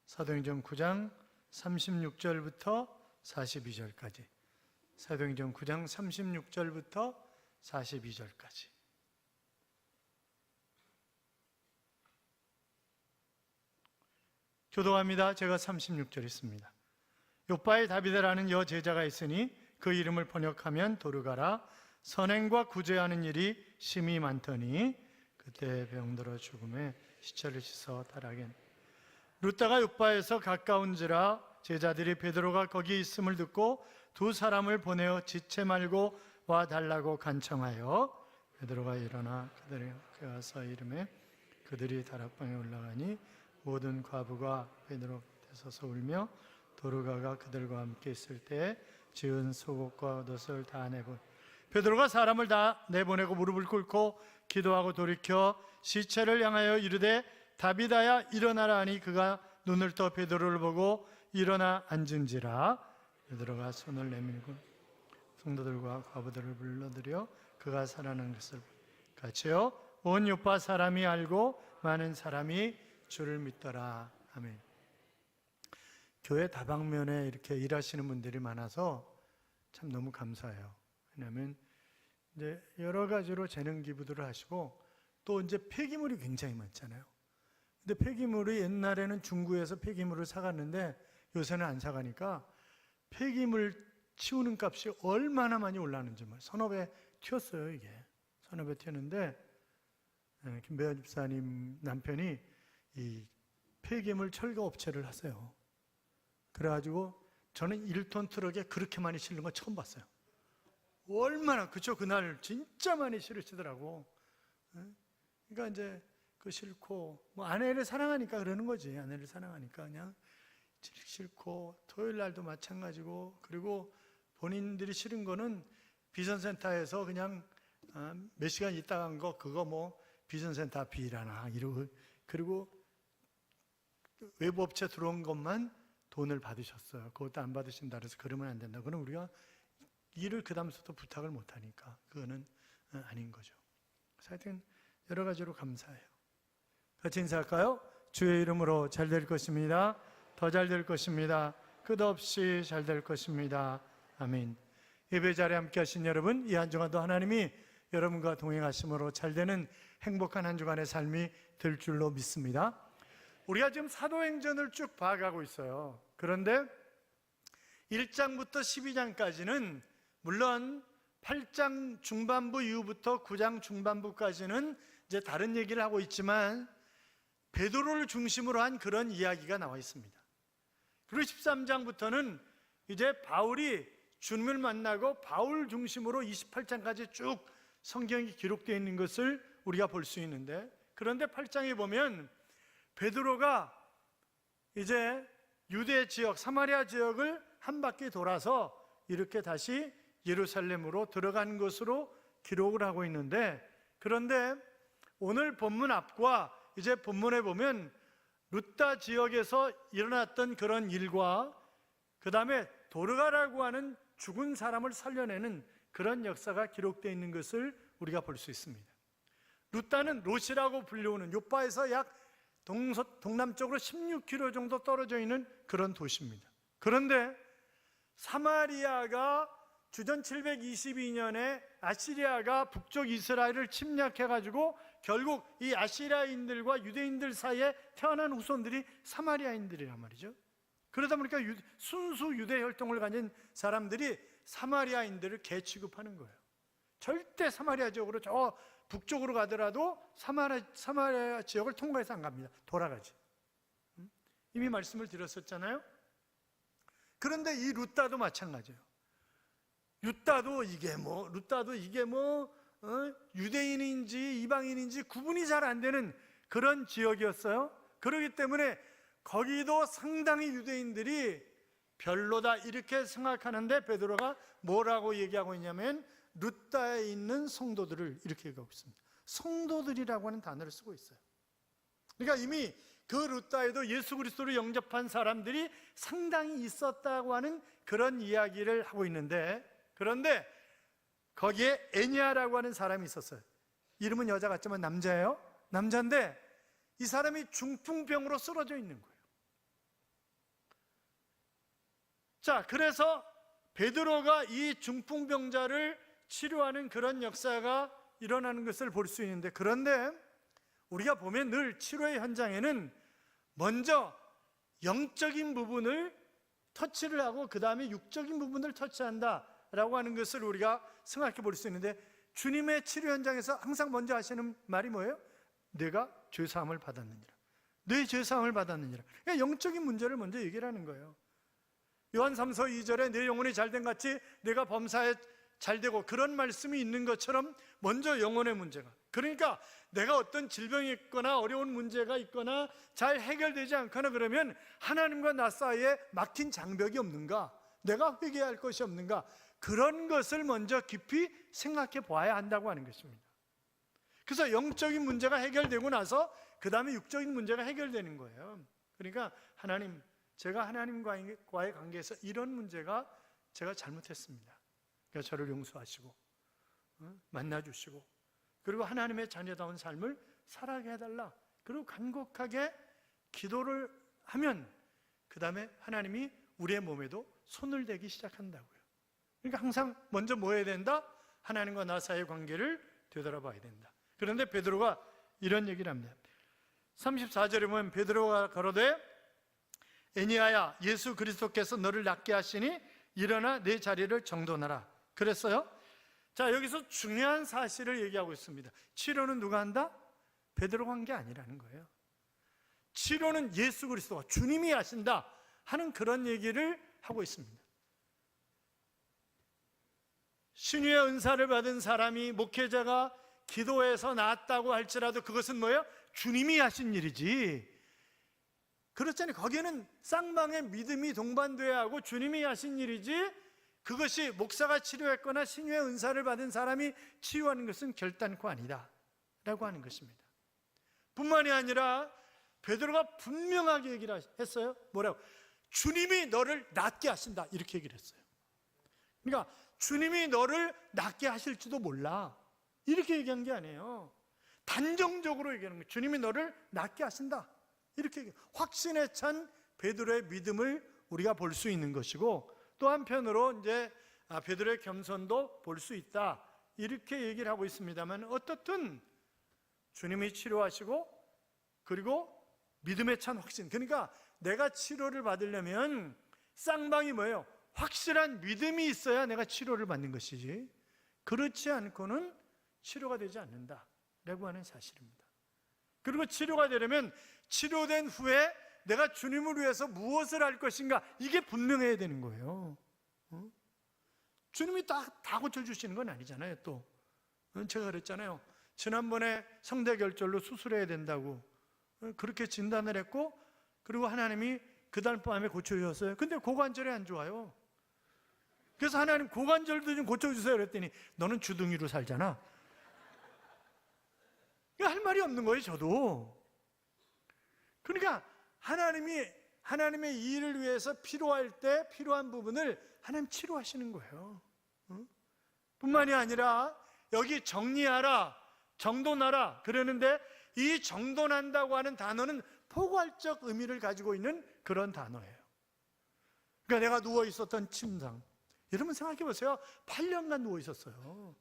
사도행전 9장 36절부터 42절까지. 사도행전 9장 36절부터 42절까지. 교도합니다. 제가 36절 있습니다. 요빠에 다비데라는 여제자가 있으니 그 이름을 번역하면 도르가라. 선행과 구제하는 일이 심히 많더니 그때 병들어 죽음에 시체를 씻어 타락한. 루다가 요빠에서 가까운지라 제자들이 베드로가 거기 있음을 듣고 두 사람을 보내어 지체 말고 와달라고 간청하여 베드로가 일어나 그들에게 와서 이름에 그들이 다락방에 올라가니 모든 과부가 베드로 곁에 서서 울며 도르가가 그들과 함께 있을 때 지은 속옷과 옷을 다 내보. 베드로가 사람을 다 내보내고 무릎을 꿇고 기도하고 돌이켜 시체를 향하여 이르되 다비다야 일어나라 하니 그가 눈을 떠 베드로를 보고 일어나 앉은지라. 베드로가 손을 내밀고 성도들과 과부들을 불러들여 그가 살아난 것을 같이요 온 요파 사람이 알고 많은 사람이 주를 믿더라. 아멘. 교회 다방면에 이렇게 일하시는 분들이 많아서 참 너무 감사해요. 왜냐하면 이제 여러 가지로 재능 기부들을 하시고 또 이제 폐기물이 굉장히 많잖아요. 근데 폐기물이 옛날에는 중구에서 폐기물을 사갔는데 요새는 안 사가니까 폐기물 치우는 값이 얼마나 많이 올랐는지 서너 배 튀었어요. 이게 서너 배 튀었는데 김배현 집사님 남편이 이 폐기물 철거 업체를 하세요. 그래가지고 저는 1톤 트럭에 그렇게 많이 실는 거 처음 봤어요. 얼마나 그쵸? 그날 진짜 많이 실으시더라고. 그러니까 이제 그 싫고 뭐 아내를 사랑하니까 그러는 거지. 아내를 사랑하니까 그냥 싫고 토요일 날도 마찬가지고 그리고 본인들이 싫은 거는 비전센터에서 그냥 몇 시간 있다 간 거 그거 뭐 비전센터 비라나 이러고 그리고 외부 업체 들어온 것만 돈을 받으셨어요. 그것도 안 받으신다 그래서 그러면 안 된다. 그럼 우리가 일을 그 다음부터 부탁을 못 하니까 그거는 아닌 거죠. 그래서 하여튼 여러 가지로 감사해요. 같이 인사할까요? 주의 이름으로 잘 될 것입니다. 더 잘 될 것입니다. 끝없이 잘 될 것입니다. 아멘. 예배 자리에 함께 하신 여러분, 이 한 주간도 하나님이 여러분과 동행하심으로 잘 되는 행복한 한 주간의 삶이 될 줄로 믿습니다. 우리가 지금 사도행전을 쭉 봐가고 있어요. 그런데 1장부터 12장까지는 물론 8장 중반부 이후부터 9장 중반부까지는 이제 다른 얘기를 하고 있지만 베드로를 중심으로 한 그런 이야기가 나와 있습니다. 그리고 13장부터는 이제 바울이 주님을 만나고 바울 중심으로 28장까지 쭉 성경이 기록되어 있는 것을 우리가 볼 수 있는데, 그런데 8장에 보면 베드로가 이제 유대 지역, 사마리아 지역을 한 바퀴 돌아서 이렇게 다시 예루살렘으로 들어간 것으로 기록을 하고 있는데, 그런데 오늘 본문 앞과 이제 본문에 보면 루다 지역에서 일어났던 그런 일과 그 다음에 도르가라고 하는 죽은 사람을 살려내는 그런 역사가 기록되어 있는 것을 우리가 볼 수 있습니다. 루다는 롯이라고 불리우는 요빠에서 약 동남쪽으로 16km 정도 떨어져 있는 그런 도시입니다. 그런데 사마리아가 주전 722년에 아시리아가 북쪽 이스라엘을 침략해가지고 결국 이 아시리아인들과 유대인들 사이에 태어난 후손들이 사마리아인들이란 말이죠. 그러다 보니까 순수 유대 혈통을 가진 사람들이 사마리아인들을 개 취급하는 거예요. 절대 사마리아 지역으로 저 북쪽으로 가더라도 사마리아 지역을 통과해서 안 갑니다. 돌아가지. 이미 말씀을 드렸었잖아요. 그런데 이 루다도 마찬가지예요. 루다도 이게 유대인인지 이방인인지 구분이 잘 안 되는 그런 지역이었어요. 그렇기 때문에 거기도 상당히 유대인들이 별로다 이렇게 생각하는데 베드로가 뭐라고 얘기하고 있냐면 루다에 있는 성도들을 이렇게 얘기하고 있습니다. 성도들이라고 하는 단어를 쓰고 있어요. 그러니까 이미 그 루다에도 예수 그리스도를 영접한 사람들이 상당히 있었다고 하는 그런 이야기를 하고 있는데, 그런데 거기에 애니아라고 하는 사람이 있었어요. 이름은 여자 같지만 남자예요. 남자인데 이 사람이 중풍병으로 쓰러져 있는 거예요. 자, 그래서 베드로가 이 중풍병자를 치료하는 그런 역사가 일어나는 것을 볼 수 있는데, 그런데 우리가 보면 늘 치료의 현장에는 먼저 영적인 부분을 터치를 하고 그 다음에 육적인 부분을 터치한다라고 하는 것을 우리가 생각해 볼 수 있는데, 주님의 치료 현장에서 항상 먼저 하시는 말이 뭐예요? 내가 죄사함을 받았느니라, 내 죄사함을 받았느니라. 그러니까 영적인 문제를 먼저 얘기를 하는 거예요. 요한 3서 2절에 내 영혼이 잘된 같이 내가 범사에 잘되고, 그런 말씀이 있는 것처럼 먼저 영혼의 문제가, 그러니까 내가 어떤 질병이 있거나 어려운 문제가 있거나 잘 해결되지 않거나 그러면 하나님과 나 사이에 막힌 장벽이 없는가, 내가 회개할 것이 없는가, 그런 것을 먼저 깊이 생각해 보아야 한다고 하는 것입니다. 그래서 영적인 문제가 해결되고 나서 그 다음에 육적인 문제가 해결되는 거예요. 그러니까 하나님, 제가 하나님과의 관계에서 이런 문제가 제가 잘못했습니다. 그러니까 저를 용서하시고 만나주시고, 그리고 하나님의 자녀다운 삶을 살아가게 해달라. 그리고 간곡하게 기도를 하면 그 다음에 하나님이 우리의 몸에도 손을 대기 시작한다고요. 그러니까 항상 먼저 뭐 해야 된다? 하나님과 나 사이의 관계를 되돌아봐야 된다. 그런데 베드로가 이런 얘기를 합니다. 34절에 보면 베드로가 가로되 에니야야, 예수 그리스도께서 너를 낫게 하시니 일어나 내 자리를 정돈하라. 그랬어요. 자, 여기서 중요한 사실을 얘기하고 있습니다. 치료는 누가 한다? 베드로가 한 게 아니라는 거예요. 치료는 예수 그리스도가, 주님이 하신다 하는 그런 얘기를 하고 있습니다. 신유의 은사를 받은 사람이, 목회자가 기도해서 나았다고 할지라도 그것은 뭐예요? 주님이 하신 일이지. 그렇잖아요. 거기에는 쌍방의 믿음이 동반돼야 하고 주님이 하신 일이지, 그것이 목사가 치료했거나 신유의 은사를 받은 사람이 치유하는 것은 결단코 아니다 라고 하는 것입니다. 뿐만이 아니라 베드로가 분명하게 얘기를 했어요. 뭐라고? 주님이 너를 낫게 하신다, 이렇게 얘기를 했어요. 그러니까 주님이 너를 낫게 하실지도 몰라, 이렇게 얘기한 게 아니에요. 단정적으로 얘기하는 거예요. 주님이 너를 낫게 하신다, 이렇게 확신에 찬 베드로의 믿음을 우리가 볼 수 있는 것이고, 또 한편으로 이제 베드로의 겸손도 볼 수 있다, 이렇게 얘기를 하고 있습니다만, 어떻든 주님이 치료하시고 그리고 믿음에 찬 확신, 그러니까 내가 치료를 받으려면 쌍방이 뭐예요? 확실한 믿음이 있어야 내가 치료를 받는 것이지, 그렇지 않고는 치료가 되지 않는다라고 하는 사실입니다. 그리고 치료가 되려면 치료된 후에 내가 주님을 위해서 무엇을 할 것인가, 이게 분명해야 되는 거예요. 주님이 다 고쳐주시는 건 아니잖아요. 또 제가 그랬잖아요. 지난번에 성대결절로 수술해야 된다고 그렇게 진단을 했고, 그리고 하나님이 그날 밤에 고쳐주셨어요. 근데 고관절이 안 좋아요. 그래서 하나님, 고관절도 좀 고쳐주세요 그랬더니 너는 주둥이로 살잖아. 할 말이 없는 거예요, 저도. 그러니까 하나님의 일을 위해서 필요할 때 필요한 부분을 하나님 치료하시는 거예요. 뿐만이 아니라 여기 정리하라, 정돈하라 그러는데, 이 정돈한다고 하는 단어는 포괄적 의미를 가지고 있는 그런 단어예요. 그러니까 내가 누워 있었던 침상, 여러분 생각해 보세요. 8년간 누워 있었어요.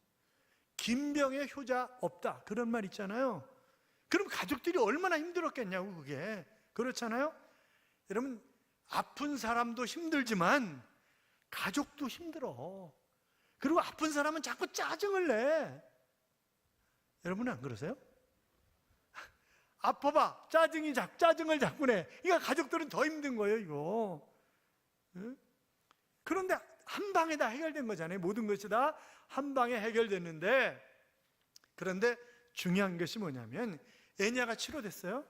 김병의 효자 없다, 그런 말 있잖아요. 그럼 가족들이 얼마나 힘들었겠냐고. 그게 그렇잖아요. 여러분, 아픈 사람도 힘들지만 가족도 힘들어. 그리고 아픈 사람은 자꾸 짜증을 내. 여러분은 안 그러세요? 아파봐, 짜증을 자꾸 내. 그러니까 가족들은 더 힘든 거예요, 이거. 그런데 한 방에 다 해결된 거잖아요. 모든 것이 다 한 방에 해결됐는데, 그런데 중요한 것이 뭐냐면 에니야가 치료됐어요.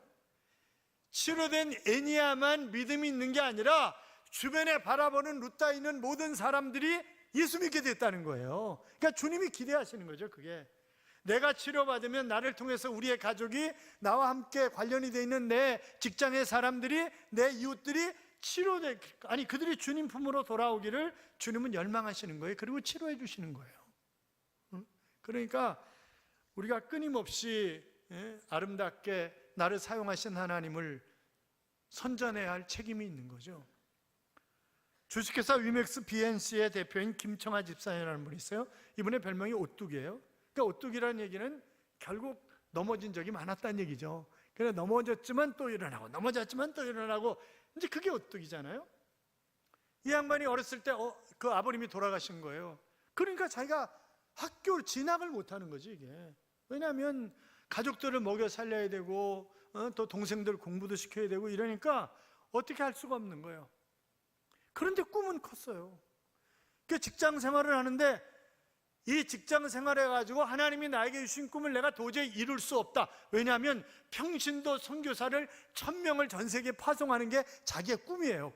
치료된 에니야만 믿음이 있는 게 아니라 주변에 바라보는 룻다 있는 모든 사람들이 예수 믿게 됐다는 거예요. 그러니까 주님이 기대하시는 거죠. 그게 내가 치료받으면 나를 통해서 우리의 가족이, 나와 함께 관련이 돼 있는 내 직장의 사람들이, 내 이웃들이 그들이 주님 품으로 돌아오기를 주님은 열망하시는 거예요. 그리고 치료해 주시는 거예요. 그러니까 우리가 끊임없이 아름답게 나를 사용하신 하나님을 선전해야 할 책임이 있는 거죠. 주식회사 위맥스 BNC의 대표인 김청아 집사님이라는 분이 있어요. 이분의 별명이 오뚜기예요. 그러니까 오뚜기라는 얘기는 결국 넘어진 적이 많았다는 얘기죠. 그래 넘어졌지만 또 일어나고 넘어졌지만 또 일어나고, 이제 그게 오뚜기잖아요. 이 양반이 어렸을 때 그 아버님이 돌아가신 거예요. 그러니까 자기가 학교 진학을 못하는 거지 이게. 왜냐하면 가족들을 먹여 살려야 되고 또 동생들 공부도 시켜야 되고 이러니까 어떻게 할 수가 없는 거예요. 그런데 꿈은 컸어요. 그 직장 생활을 하는데 이 직장 생활을 해가지고 하나님이 나에게 주신 꿈을 내가 도저히 이룰 수 없다. 왜냐하면 평신도 선교사를 1000명을 전 세계에 파송하는 게 자기의 꿈이에요.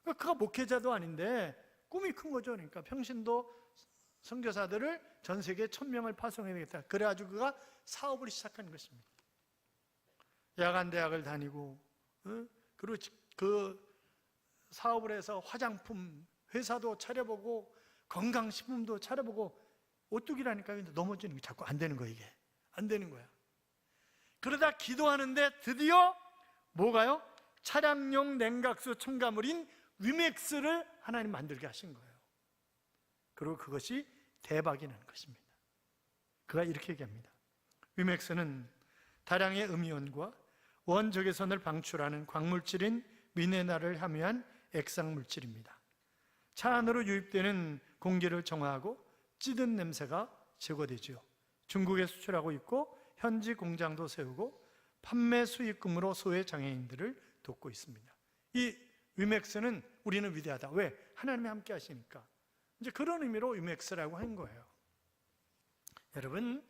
그가 목회자도 아닌데 꿈이 큰 거죠. 그러니까 평신도 선교사들을 전 세계에 1000명을 파송해야 되겠다. 그래가지고 그가 사업을 시작한 것입니다. 야간 대학을 다니고 그리고 그 사업을 해서 화장품 회사도 차려보고 건강식품도 차려보고, 오뚜기라니까 넘어지는 게 자꾸 안 되는 거야. 이게 안 되는 거야. 그러다 기도하는데 드디어 뭐가요? 차량용 냉각수 첨가물인 위맥스를 하나님 만들게 하신 거예요. 그리고 그것이 대박이 나는 것입니다. 그가 이렇게 얘기합니다. 위맥스는 다량의 음이온과 원적외선을 방출하는 광물질인 미네랄을 함유한 액상물질입니다. 차 안으로 유입되는 공기를 정화하고 찌든 냄새가 제거되지요. 중국에 수출하고 있고 현지 공장도 세우고 판매 수익금으로 소외 장애인들을 돕고 있습니다. 이 위맥스는 우리는 위대하다. 왜? 하나님이 함께 하시니까. 이제 그런 의미로 위맥스라고 한 거예요. 여러분,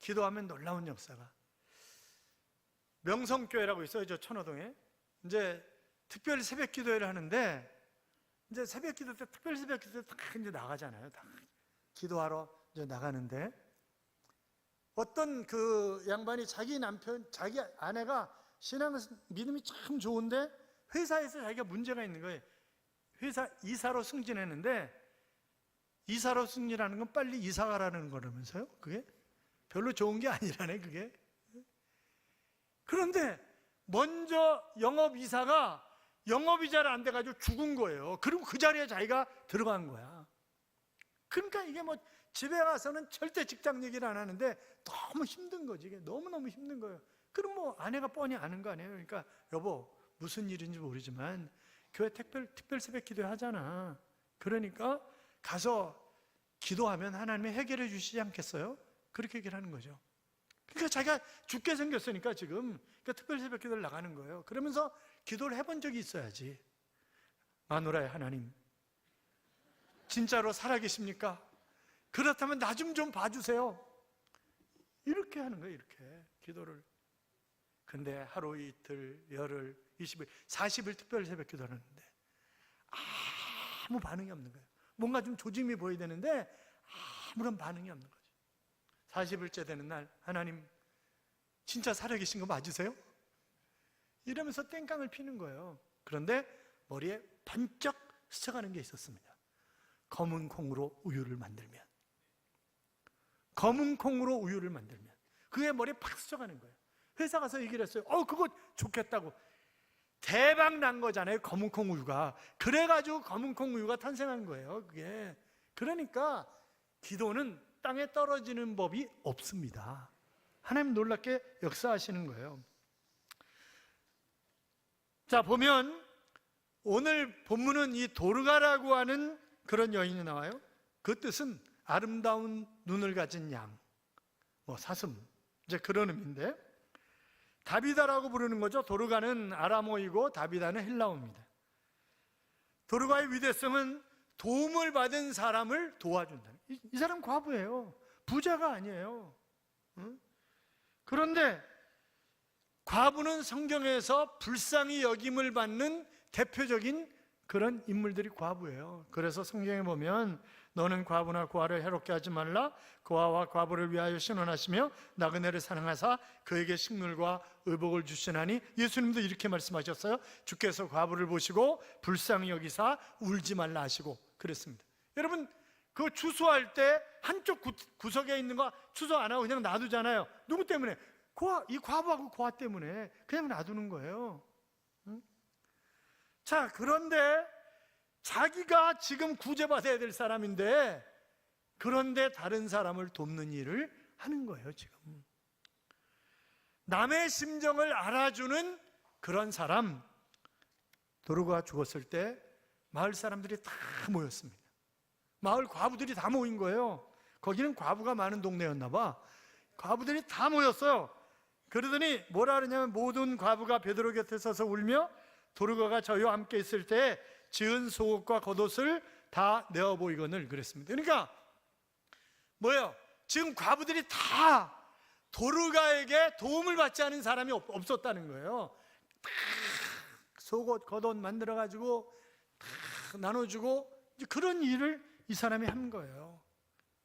기도하면 놀라운 역사가. 명성교회라고 있어요. 저 천호동에. 이제 특별 새벽 기도회를 하는데, 이제 새벽 기도 때, 특별 새벽 기도 때 다 이제 나가잖아요. 다 기도하러 이제 나가는데, 어떤 그 양반이 자기 남편, 자기 아내가 신앙 믿음이 참 좋은데 회사에서 자기가 문제가 있는 거예요. 회사 이사로 승진했는데, 이사로 승진하는 건 빨리 이사 가라는 거라면서요. 그게 별로 좋은 게 아니라네 그게. 그런데 먼저 영업이사가 영업이 잘 안 돼가지고 죽은 거예요. 그리고 그 자리에 자기가 들어간 거야. 그러니까 이게 뭐 집에 가서는 절대 직장 얘기를 안 하는데 너무 힘든 거지. 이게 너무너무 힘든 거예요. 그럼 뭐 아내가 뻔히 아는 거 아니에요. 그러니까 여보 무슨 일인지 모르지만 교회 특별 새벽 기도 하잖아. 그러니까 가서 기도하면 하나님이 해결해 주시지 않겠어요? 그렇게 얘기를 하는 거죠. 그러니까 자기가 죽게 생겼으니까 지금 그러니까 특별 새벽 기도를 나가는 거예요. 그러면서 기도를 해본 적이 있어야지. 마누라의 하나님 진짜로 살아계십니까? 그렇다면 나 좀 봐주세요. 이렇게 하는 거예요. 이렇게 기도를. 근데 하루 이틀 열흘 20일 40일 특별 새벽 기도를 하는데 아무 반응이 없는 거예요. 뭔가 좀 조짐이 보여야 되는데 아무런 반응이 없는 거죠. 40일째 되는 날 하나님 진짜 살아계신 거 맞으세요? 이러면서 땡깡을 피는 거예요. 그런데 머리에 번쩍 스쳐가는 게 있었습니다. 검은 콩으로 우유를 만들면, 검은 콩으로 우유를 만들면 그게 머리에 팍 스쳐가는 거예요. 회사 가서 얘기를 했어요. 그거 좋겠다고. 대박 난 거잖아요. 검은 콩 우유가. 그래가지고 검은 콩 우유가 탄생한 거예요. 그게. 그러니까 기도는 땅에 떨어지는 법이 없습니다. 하나님 놀랍게 역사하시는 거예요. 자, 보면 오늘 본문은 이 도르가라고 하는 그런 여인이 나와요. 그 뜻은 아름다운 눈을 가진 양, 사슴, 이제 그런 의미인데, 다비다라고 부르는 거죠. 도르가는 아람어이고 다비다는 헬라어입니다. 도르가의 위대성은 도움을 받은 사람을 도와준다. 이 사람 과부예요. 부자가 아니에요. 그런데 과부는 성경에서 불쌍히 여김을 받는 대표적인 그런 인물들이 과부예요. 그래서 성경에 보면 너는 과부나 고아를 해롭게 하지 말라. 고아와 과부를 위하여 신원하시며 나그네를 사랑하사 그에게 식물과 의복을 주시나니, 예수님도 이렇게 말씀하셨어요. 주께서 과부를 보시고 불쌍히 여기사 울지 말라 하시고 그랬습니다. 여러분, 그 추수할 때 한쪽 구석에 있는 거 추수 안 하고 그냥 놔두잖아요. 누구 때문에? 이 과부하고 고아 때문에 그냥 놔두는 거예요. 자, 그런데 자기가 지금 구제받아야 될 사람인데 그런데 다른 사람을 돕는 일을 하는 거예요. 지금 남의 심정을 알아주는 그런 사람. 도르가 죽었을 때 마을 사람들이 다 모였습니다. 마을 과부들이 다 모인 거예요. 거기는 과부가 많은 동네였나 봐. 과부들이 다 모였어요. 그러더니 뭐라 그러냐면 모든 과부가 베드로 곁에 서서 울며 도르가가 저희와 함께 있을 때 지은 속옷과 겉옷을 다 내어 보이거늘 그랬습니다. 그러니까 뭐예요? 지금 과부들이 다 도르가에게 도움을 받지 않은 사람이 없었다는 거예요. 다 속옷 겉옷 만들어 가지고 다 나눠주고 그런 일을 이 사람이 한 거예요.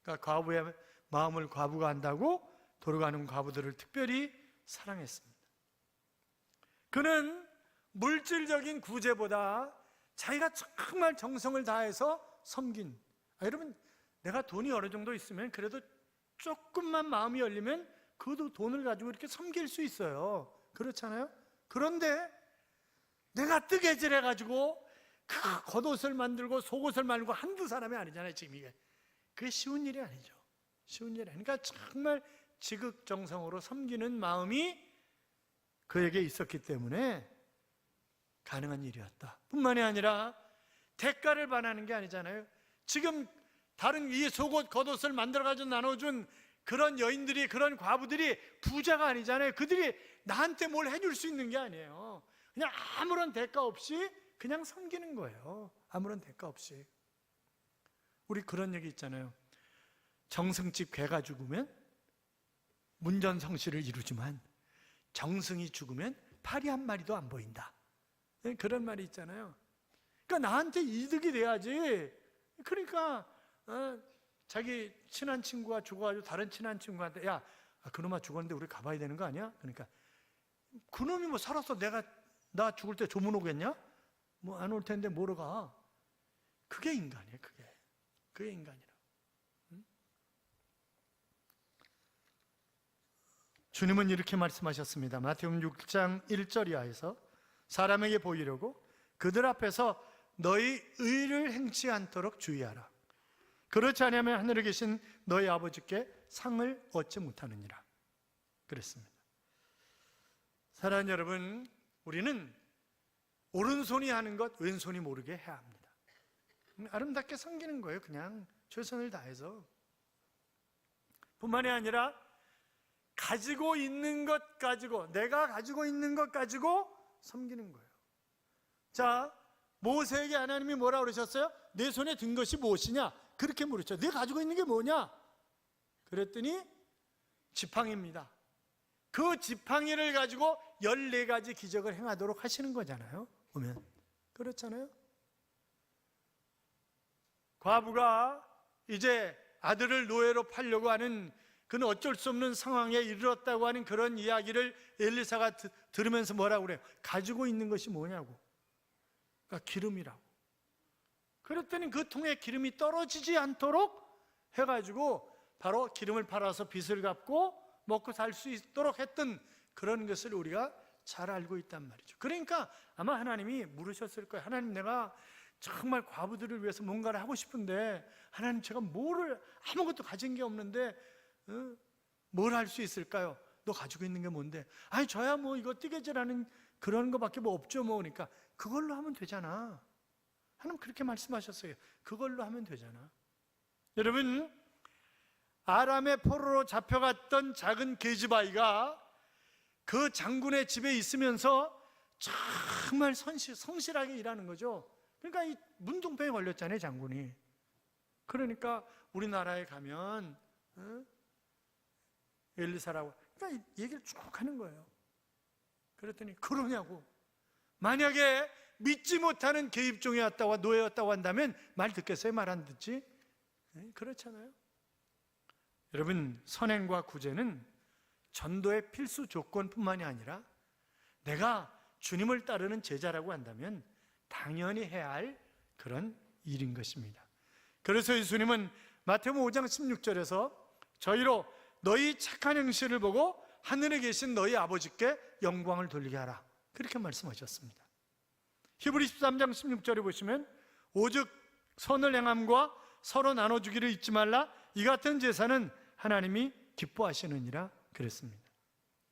그러니까 과부의 마음을 과부가 안다고 도르가는 과부들을 특별히 사랑했습니다. 그는 물질적인 구제보다 자기가 정말 정성을 다해서 섬긴, 여러분 내가 돈이 어느 정도 있으면 그래도 조금만 마음이 열리면 그 돈을 가지고 이렇게 섬길 수 있어요. 그렇잖아요? 그런데 내가 뜨개질 해가지고 그 겉옷을 만들고 속옷을 만들고 한두 사람이 아니잖아요. 지금 이게 그게 쉬운 일이 아니죠. 쉬운 일이 아니니까 정말 지극정성으로 섬기는 마음이 그에게 있었기 때문에 가능한 일이었다. 뿐만이 아니라 대가를 바라는 게 아니잖아요. 지금 다른 이 속옷 겉옷을 만들어가지고 나눠준 그런 여인들이, 그런 과부들이 부자가 아니잖아요. 그들이 나한테 뭘 해줄 수 있는 게 아니에요. 그냥 아무런 대가 없이 그냥 섬기는 거예요. 아무런 대가 없이. 우리 그런 얘기 있잖아요. 정승집 괴가 죽으면 문전성시를 이루지만 정승이 죽으면 파리 한 마리도 안 보인다. 그런 말이 있잖아요. 그러니까 나한테 이득이 돼야지. 그러니까 자기 친한 친구가 죽어가지고 다른 친한 친구한테 야, 그놈아 죽었는데 우리 가봐야 되는 거 아니야? 그러니까 그놈이 뭐 살아서 나 죽을 때 조문 오겠냐? 뭐 안 올 텐데 뭐로 가? 그게 인간이에요. 그게 인간이라. 주님은 이렇게 말씀하셨습니다. 마태복음 6장 1절 이하에서 사람에게 보이려고 그들 앞에서 너희 의를 행치 않도록 주의하라. 그렇지 않으면 하늘에 계신 너희 아버지께 상을 얻지 못하느니라. 그랬습니다. 사랑하는 여러분, 우리는 오른손이 하는 것 왼손이 모르게 해야 합니다. 아름답게 섬기는 거예요. 그냥 최선을 다해서. 뿐만이 아니라 가지고 있는 것 가지고, 내가 가지고 있는 것 가지고 섬기는 거예요. 자, 모세에게 하나님이 뭐라 그러셨어요? 내 손에 든 것이 무엇이냐? 그렇게 물으셨죠. 네가 가지고 있는 게 뭐냐? 그랬더니 지팡이입니다. 그 지팡이를 가지고 14가지 기적을 행하도록 하시는 거잖아요. 보면 그렇잖아요. 과부가 이제 아들을 노예로 팔려고 하는, 그는 어쩔 수 없는 상황에 이르렀다고 하는 그런 이야기를 엘리사가 들으면서 뭐라고 그래요? 가지고 있는 것이 뭐냐고. 그러니까 기름이라고. 그랬더니 그 통에 기름이 떨어지지 않도록 해가지고 바로 기름을 팔아서 빚을 갚고 먹고 살 수 있도록 했던 그런 것을 우리가 잘 알고 있단 말이죠. 그러니까 아마 하나님이 물으셨을 거예요. 하나님, 내가 정말 과부들을 위해서 뭔가를 하고 싶은데 하나님, 제가 아무것도 가진 게 없는데 뭘 할 수 있을까요? 너 가지고 있는 게 뭔데? 아니, 저야 뭐 이거 뜨개질하는 그런 거밖에 뭐 없죠 뭐. 그러니까 그걸로 하면 되잖아. 하나님 그렇게 말씀하셨어요. 그걸로 하면 되잖아. 여러분, 아람의 포로로 잡혀갔던 작은 계집아이가 그 장군의 집에 있으면서 정말 성실하게 일하는 거죠. 그러니까 이 문둥병에 걸렸잖아요, 장군이. 그러니까 우리나라에 가면 엘리사라고, 그러니까 얘기를 쭉 하는 거예요. 그랬더니 그러냐고. 만약에 믿지 못하는 계집종이었다고, 노예였다고 한다면 말 듣겠어요? 말 안 듣지? 그렇잖아요. 여러분, 선행과 구제는 전도의 필수 조건뿐만이 아니라 내가 주님을 따르는 제자라고 한다면 당연히 해야 할 그런 일인 것입니다. 그래서 예수님은 마태복음 5장 16절에서 저희로 너희 착한 행실을 보고 하늘에 계신 너희 아버지께 영광을 돌리게 하라, 그렇게 말씀하셨습니다. 히브리 13장 16절에 보시면 오직 선을 행함과 서로 나눠주기를 잊지 말라. 이 같은 제사는 하나님이 기뻐하시느니라 그랬습니다.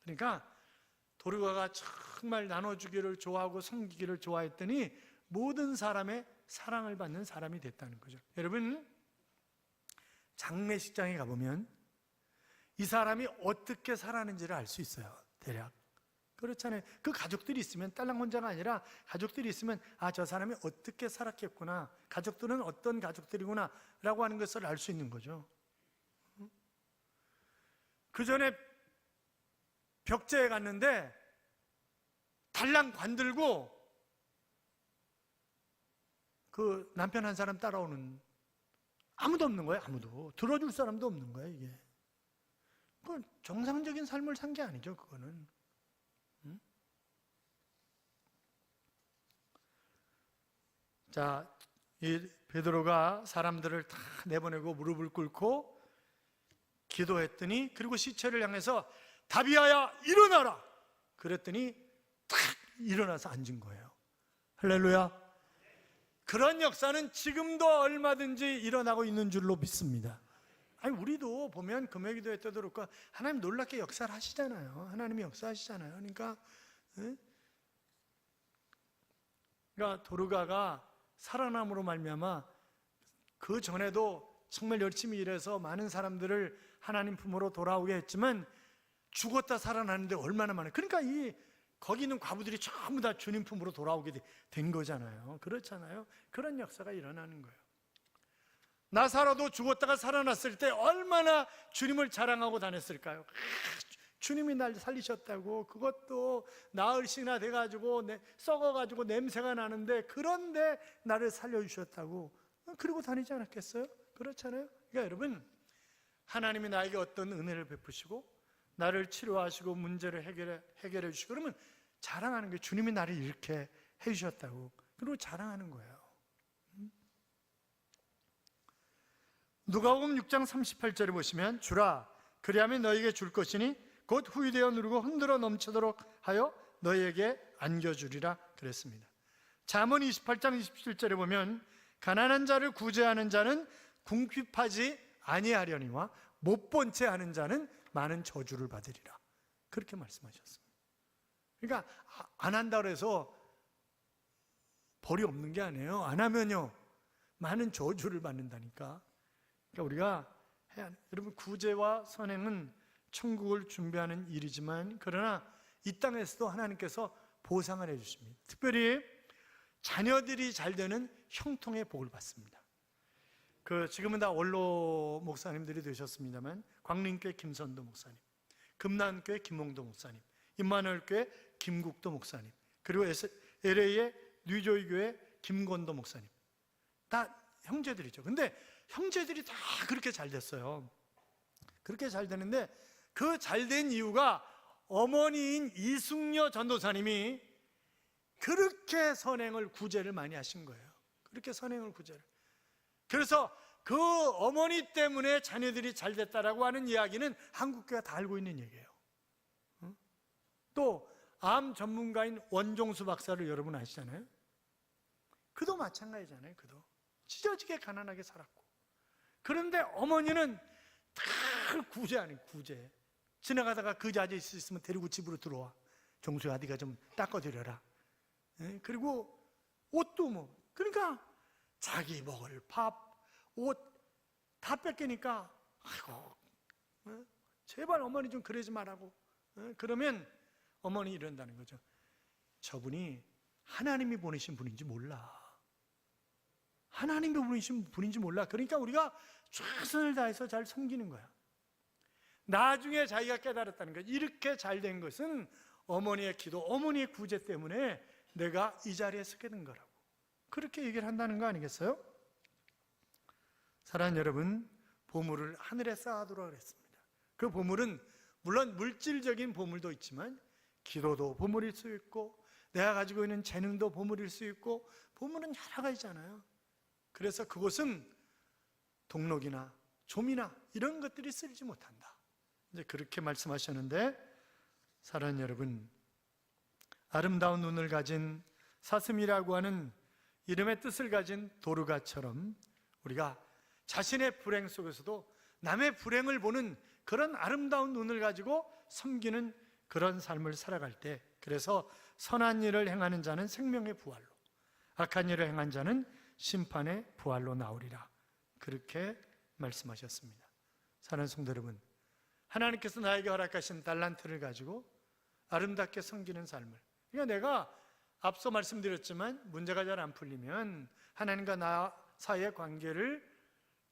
그러니까 도르가가 정말 나눠주기를 좋아하고 섬기기를 좋아했더니 모든 사람의 사랑을 받는 사람이 됐다는 거죠. 여러분, 장례식장에 가보면 이 사람이 어떻게 살았는지를 알 수 있어요. 대략. 그렇잖아요. 그 가족들이 있으면, 딸랑 혼자가 아니라 가족들이 있으면 저 사람이 어떻게 살았겠구나, 가족들은 어떤 가족들이구나 라고 하는 것을 알 수 있는 거죠. 그 전에 벽제에 갔는데 달랑 관들고 그 남편 한 사람 따라오는, 아무도 없는 거예요. 아무도 들어줄 사람도 없는 거예요. 이게 그건 정상적인 삶을 산 게 아니죠. 그거는. 자, 이 베드로가 사람들을 다 내보내고 무릎을 꿇고 기도했더니, 그리고 시체를 향해서 다비아야 일어나라 그랬더니 탁 일어나서 앉은 거예요. 할렐루야. 그런 역사는 지금도 얼마든지 일어나고 있는 줄로 믿습니다. 아니, 우리도 보면 금요기도회 때도 그렇고 하나님 놀랍게 역사를 하시잖아요. 하나님이 역사하시잖아요. 그러니까 도르가가 살아남으로 말미암아 그 전에도 정말 열심히 일해서 많은 사람들을 하나님 품으로 돌아오게 했지만 죽었다 살아나는데 얼마나 많아요. 그러니까 거기 있는 과부들이 전부 다 주님 품으로 돌아오게 된 거잖아요. 그렇잖아요. 그런 역사가 일어나는 거예요. 나사로도 죽었다가 살아났을 때 얼마나 주님을 자랑하고 다녔을까요? 주님이 날 살리셨다고. 그것도 나흘씩이나 돼가지고 썩어가지고 냄새가 나는데, 그런데 나를 살려주셨다고 그러고 다니지 않았겠어요? 그렇잖아요. 그러니까 여러분, 하나님이 나에게 어떤 은혜를 베푸시고 나를 치료하시고 문제를 해결해 주시고 그러면 자랑하는 거예요. 주님이 나를 이렇게 해주셨다고. 그리고 자랑하는 거예요. 누가복음 6장 38절에 보시면, 주라 그리하면 너에게 줄 것이니 곧 후유되어 누르고 흔들어 넘치도록 하여 너에게 안겨주리라 그랬습니다. 잠언 28장 27절에 보면, 가난한 자를 구제하는 자는 궁핍하지 아니하려니와 못 본 채 하는 자는 많은 저주를 받으리라, 그렇게 말씀하셨습니다. 그러니까 안 한다고 해서 벌이 없는 게 아니에요. 안 하면요 많은 저주를 받는다니까. 그러니까 우리가 여러분, 구제와 선행은 천국을 준비하는 일이지만, 그러나 이 땅에서도 하나님께서 보상을 해주십니다. 특별히 자녀들이 잘 되는 형통의 복을 받습니다. 지금은 다 원로 목사님들이 되셨습니다만, 광림교회 김선도 목사님, 금난교회 김홍도 목사님, 임마누엘교회 김국도 목사님, 그리고 LA의 뉴조이교회 김건도 목사님, 다 형제들이죠. 근데 형제들이 다 그렇게 잘 됐어요. 그렇게 잘 되는데 그 잘 된 이유가 어머니인 이숙녀 전도사님이 그렇게 선행을 구제를 많이 하신 거예요. 그렇게 선행을 구제를. 그래서 그 어머니 때문에 자녀들이 잘 됐다라고 하는 이야기는 한국교회가 다 알고 있는 얘기예요. 또 암 전문가인 원종수 박사를 여러분 아시잖아요. 그도 마찬가지잖아요. 그도 찢어지게 가난하게 살았고, 그런데 어머니는 다 구제하는, 구제. 지나가다가 그 자리에 있으면 데리고 집으로 들어와. 종수야, 네가 좀 닦아드려라. 그리고 옷도 그러니까 자기 먹을 밥, 옷 다 뺏기니까, 아이고, 제발 어머니 좀 그러지 말라고. 그러면 어머니 이런다는 거죠. 저분이 하나님이 보내신 분인지 몰라. 하나님이 보내신 분인지 몰라. 그러니까 우리가 최선을 다해서 잘 섬기는 거야. 나중에 자기가 깨달았다는 거야. 이렇게 잘 된 것은 어머니의 기도, 어머니의 구제 때문에 내가 이 자리에 서게 된 거라고. 그렇게 얘기를 한다는 거 아니겠어요? 사랑하는 여러분, 보물을 하늘에 쌓아두라고 했습니다. 그 보물은 물론 물질적인 보물도 있지만 기도도 보물일 수 있고, 내가 가지고 있는 재능도 보물일 수 있고, 보물은 여러 가지잖아요. 그래서 그곳은 동록이나 좀이나 이런 것들이 쓰지 못한다, 이제 그렇게 말씀하셨는데, 사랑하는 여러분, 아름다운 눈을 가진 사슴이라고 하는 이름의 뜻을 가진 도르가처럼 우리가 자신의 불행 속에서도 남의 불행을 보는 그런 아름다운 눈을 가지고 섬기는 그런 삶을 살아갈 때, 그래서 선한 일을 행하는 자는 생명의 부활로, 악한 일을 행한 자는 심판의 부활로 나오리라, 그렇게 말씀하셨습니다. 사랑하는 성도 여러분, 하나님께서 나에게 허락하신 달란트를 가지고 아름답게 섬기는 삶을, 그러니까 내가 앞서 말씀드렸지만 문제가 잘 안 풀리면 하나님과 나 사이의 관계를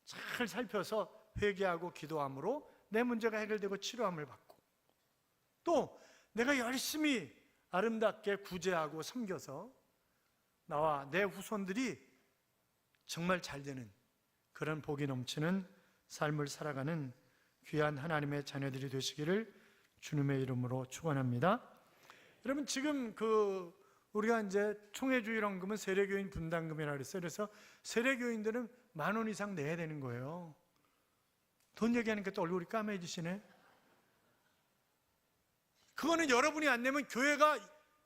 잘 살펴서 회개하고 기도함으로 내 문제가 해결되고 치료함을 받고, 또 내가 열심히 아름답게 구제하고 섬겨서 나와 내 후손들이 정말 잘 되는 그런 복이 넘치는 삶을 살아가는 귀한 하나님의 자녀들이 되시기를 주님의 이름으로 축원합니다. 여러분, 지금 우리가 이제 총회주일원금은 세례교인 분담금이라고 그랬어요. 그래서 세례교인들은 10,000원 이상 내야 되는 거예요. 돈 얘기하니까 또 얼굴이 까매지시네. 그거는 여러분이 안 내면 교회가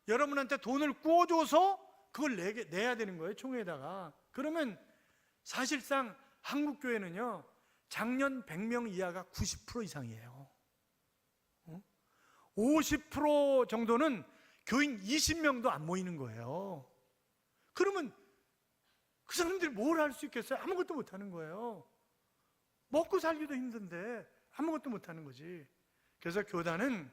여러분한테 돈을 구워줘서 그걸 내야 되는 거예요, 총회에다가. 그러면 사실상 한국교회는요, 작년 100명 이하가 90% 이상이에요. 50% 정도는 교인 20명도 안 모이는 거예요. 그러면 그 사람들이 뭘 할 수 있겠어요? 아무것도 못 하는 거예요. 먹고 살기도 힘든데 아무것도 못 하는 거지. 그래서 교단은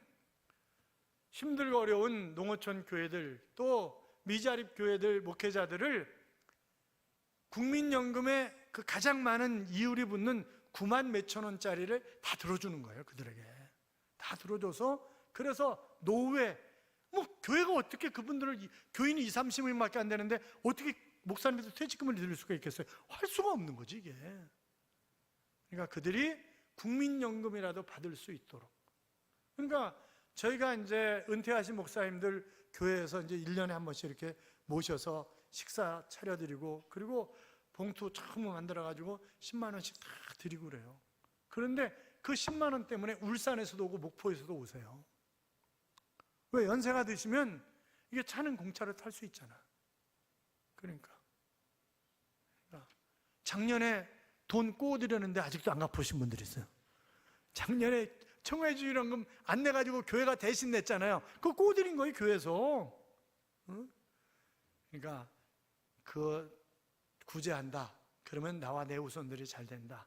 힘들고 어려운 농어촌 교회들, 또 미자립 교회들, 목회자들을 국민연금에 그 가장 많은 이율이 붙는 9만 몇천 원짜리를 다 들어주는 거예요. 그들에게 다 들어줘서, 그래서 노후에 교회가 어떻게 그분들을, 교인이 20, 30명밖에 안 되는데 어떻게 목사님한테 퇴직금을 드릴 수가 있겠어요? 할 수가 없는 거지 이게. 그러니까 그들이 국민연금이라도 받을 수 있도록. 그러니까 저희가 이제 은퇴하신 목사님들 교회에서 이제 1년에 한 번씩 이렇게 모셔서 식사 차려드리고, 그리고 봉투 처음 만들어가지고 10만 원씩 다 드리고 그래요. 그런데 그 10만 원 때문에 울산에서도 오고 목포에서도 오세요. 왜? 연세가 드시면 이게 차는 공짜로 탈 수 있잖아. 그러니까 작년에 돈 꼬드렸는데 아직도 안 갚으신 분들이 있어요. 작년에 청회주일원금 안 내가지고 교회가 대신 냈잖아요. 그거 꼬드린 거예요, 교회에서. 응? 그러니까 구제한다, 그러면 나와 내 후손들이 잘 된다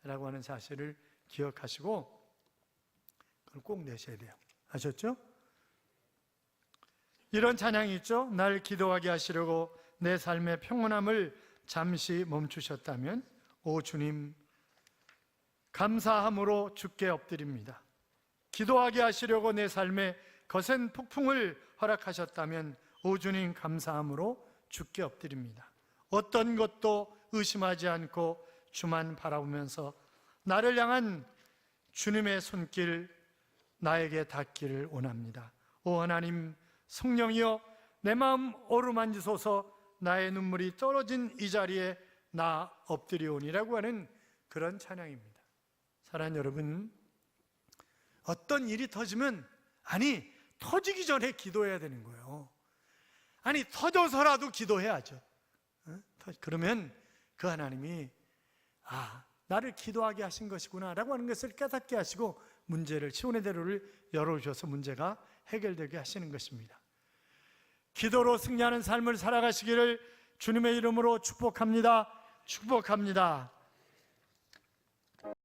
라고 하는 사실을 기억하시고 그걸 꼭 내셔야 돼요. 아셨죠? 이런 찬양이 있죠. 날 기도하게 하시려고 내 삶의 평온함을 잠시 멈추셨다면, 오 주님, 감사함으로 주께 엎드립니다. 기도하게 하시려고 내 삶에 거센 폭풍을 허락하셨다면, 오 주님, 감사함으로 주께 엎드립니다. 어떤 것도 의심하지 않고 주만 바라보면서 나를 향한 주님의 손길 나에게 닿기를 원합니다. 오 하나님, 성령이여 내 마음 어루만지소서. 나의 눈물이 떨어진 이 자리에 나 엎드리오니라고 하는 그런 찬양입니다. 사랑하는 여러분, 어떤 일이 터지면, 터지기 전에 기도해야 되는 거예요. 터져서라도 기도해야죠. 그러면 그 하나님이 나를 기도하게 하신 것이구나 라고 하는 것을 깨닫게 하시고 문제를, 시온의 대로를 열어주셔서 문제가 해결되게 하시는 것입니다. 기도로 승리하는 삶을 살아가시기를 주님의 이름으로 축복합니다. 축복합니다.